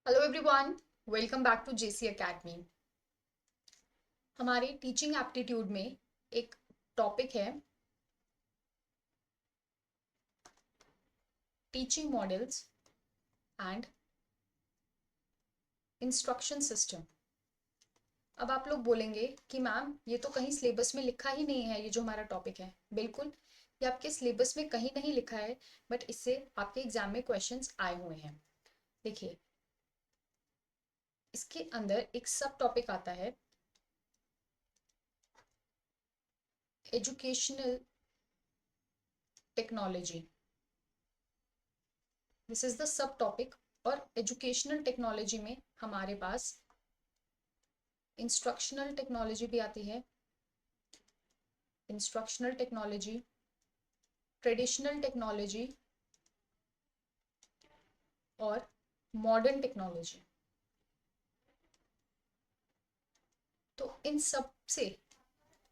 Hello everyone, welcome back to JC academy. हमारे teaching aptitude में एक टॉपिक है teaching models and instruction system. अब आप लोग बोलेंगे कि मैम ये तो कहीं सिलेबस में लिखा ही नहीं है, ये जो हमारा टॉपिक है। बिल्कुल, ये आपके सिलेबस में कहीं नहीं लिखा है, बट इससे आपके एग्जाम में क्वेश्चंस आए हुए हैं। देखिए, इसके अंदर एक सब टॉपिक आता है educational technology. This is the sub topic. और एजुकेशनल टेक्नोलॉजी में हमारे पास इंस्ट्रक्शनल टेक्नोलॉजी भी आती है, इंस्ट्रक्शनल टेक्नोलॉजी, ट्रेडिशनल टेक्नोलॉजी और मॉडर्न टेक्नोलॉजी। तो इन सब से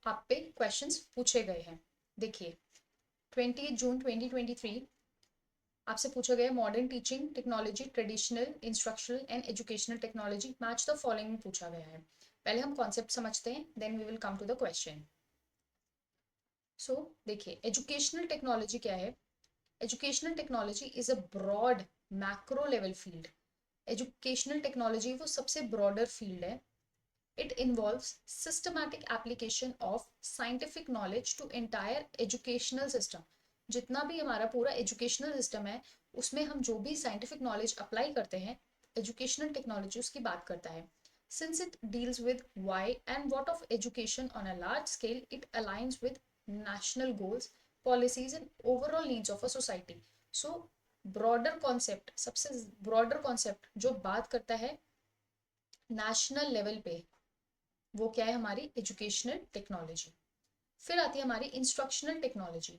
आप पे क्वेश्चंस पूछे गए हैं। देखिए, 28 जून 2023 आपसे पूछा गया modern teaching technology, traditional, instructional and educational technology, match the following में पूछा गया है। पहले हम कॉन्सेप्ट समझते हैं, then we will come to the question. So देखिए, एजुकेशनल टेक्नोलॉजी क्या है। Educational technology is a broad macro level field. Educational technology वो सबसे ब्रॉडर फील्ड है। It involves systematic application of scientific knowledge to entire educational system. जितना भी हमारा पूरा एजुकेशनल सिस्टम है, उसमें हम जो भी साइंटिफिक नॉलेज अप्लाई करते हैं, एजुकेशनल टेक्नोलॉजी उसकी बात करता है। Since it deals with why and what of education on a large scale, it aligns with national goals, policies and overall needs of a society. So broader concept, सबसे broader concept जो बात करता है national level पे, वो क्या है? हमारी एजुकेशनल टेक्नोलॉजी। फिर आती है हमारी instructional technology.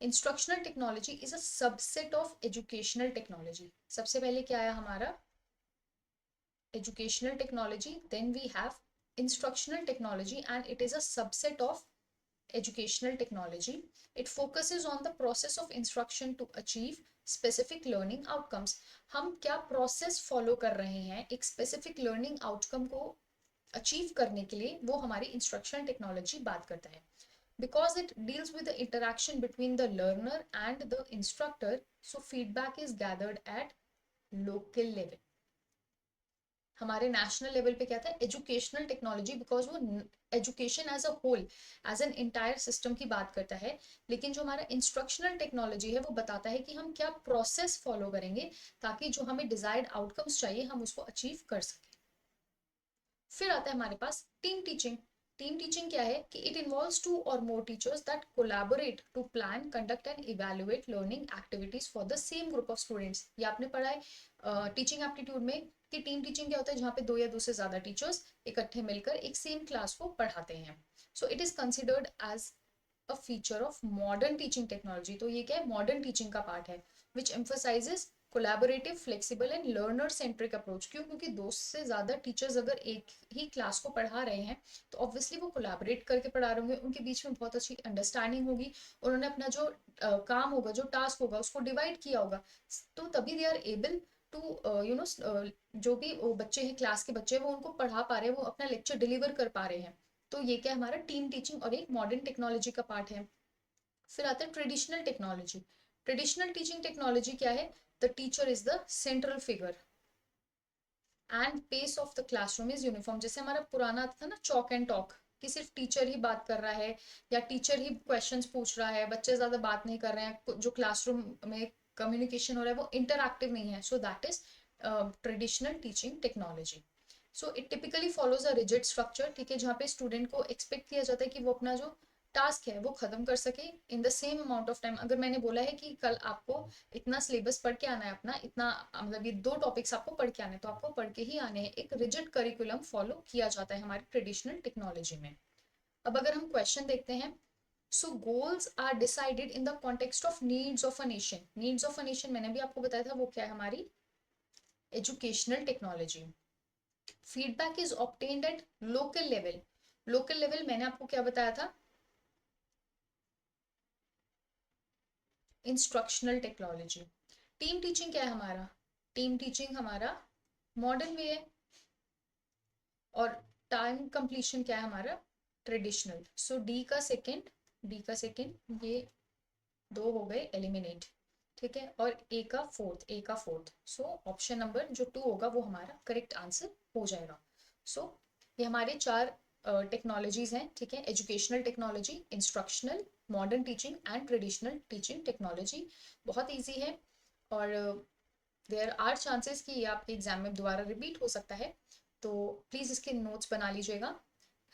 Instructional technology is a subset of educational technology. सबसे पहले क्या आया हमारा? educational technology, then we have instructional technology, and it is a subset of educational technology. It focuses on the process of instruction to achieve specific learning outcomes. हम क्या process follow कर रहे हैं एक स्पेसिफिक लर्निंग आउटकम को achieve करने के लिए, वो हमारी इंस्ट्रक्शनल टेक्नोलॉजी बात करता है। Because it deals with the interaction between the learner and the instructor, so feedback is gathered at local level. हमारे नेशनल लेवल पे क्या था? एजुकेशनल टेक्नोलॉजी, बिकॉज वो education as a whole, as an entire system की बात करता है। लेकिन जो हमारा इंस्ट्रक्शनल टेक्नोलॉजी है, वो बताता है कि हम क्या प्रोसेस फॉलो करेंगे ताकि जो हमें डिजायर्ड आउटकम्स चाहिए हम उसको अचीव कर सकें। फिर आता है हमारे पास टीम टीचिंग। टीम टीचिंग क्या है कि it involves two or more teachers that collaborate to plan, conduct and evaluate learning activities for the same group of students. ये आपने पढ़ा है टीचिंग एप्टीट्यूड में कि टीम टीचिंग क्या होता है? जहाँ पे दो या दो से ज्यादा टीचर्स इकट्ठे मिलकर एक सेम क्लास को पढ़ाते हैं। So it is considered as a feature of modern teaching technology. तो ये क्या है? मॉडर्न टीचिंग का पार्ट है, which emphasises collaborative, flexible and learner centric approach. क्यों? क्योंकि दो से ज्यादा टीचर्स अगर एक ही क्लास को पढ़ा रहे हैं, तो ऑब्वियसली वो कोलैबोरेट करके पढ़ा रहे होंगे, उनके बीच में बहुत अच्छी अंडरस्टैंडिंग होगी, उन्होंने अपना जो काम होगा, जो टास्क होगा, उसको डिवाइड किया होगा। तो तभी दे आर एबल टू जो भी वो बच्चे हैं, क्लास के बच्चे हैं, वो उनको पढ़ा पा रहे हैं, वो अपना लेक्चर डिलीवर कर पा रहे हैं। तो ये क्या हमारा टीम टीचिंग और एक मॉडर्न टेक्नोलॉजी का पार्ट है। फिर आता है traditional technology. Traditional teaching technology क्या है? The teacher is the central figure and pace of the classroom is uniform. जैसे हमारा पुराना था ना चॉक एंड टॉक, कि सिर्फ टीचर ही बात कर रहा है या टीचर ही क्वेश्चंस पूछ रहा है, बच्चे ज्यादा बात नहीं कर रहे हैं, जो क्लासरूम में कम्युनिकेशन हो रहा है वो इंटरएक्टिव नहीं है। So that is traditional teaching technology. So it typically follows a rigid structure, ठीक है, जहाँ पे स्टूडेंट को एक्सपेक्ट किया जाता है कि वो अपना जो टास्क है वो खत्म कर सके in the same amount of time. अगर मैंने बोला है कि कल आपको इतना सिलेबस पढ़ के आना है, अपना इतना मतलब ये दो टॉपिक्स आपको पढ़ के आने हैं, तो आपको पढ़ के ही आने हैं। एक रिजिड करिकुलम फॉलो किया जाता है हमारी ट्रेडिशनल टेक्नोलॉजी में। अब अगर हम क्वेश्चन देखते हैं, so goals are decided in the context of needs of a nation. Needs of a nation मैंने भी आपको बताया था, वो क्या है? हमारी educational technology. Feedback is obtained at local level. Local level मैंने आपको क्या बताया था? Instructional technology. टीम टीचिंग क्या है हमारा? टीम टीचिंग हमारा मॉडर्न वे है, और टाइम कंप्लीशन क्या है हमारा, ट्रेडिशनल। सो डी का सेकेंड ये दो हो गए एलिमिनेट, ठीक है, और ए का फोर्थ, सो ऑप्शन नंबर जो 2 होगा वो हमारा करेक्ट आंसर हो जाएगा। सो ये हमारे 4 टेक्नोलॉजीज हैं, ठीक है, educational technology, instructional, modern teaching and traditional teaching technology. बहुत ईजी है, और देयर आर चांसेस कि ये आपके एग्जाम में दोबारा रिपीट हो सकता है, तो प्लीज़ इसके नोट्स बना लीजिएगा।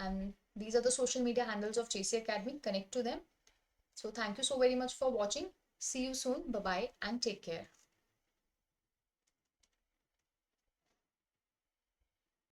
And these are the social media handles of JC Academy. Connect to them. So thank you so very much for watching. See you soon. Bye bye and take care.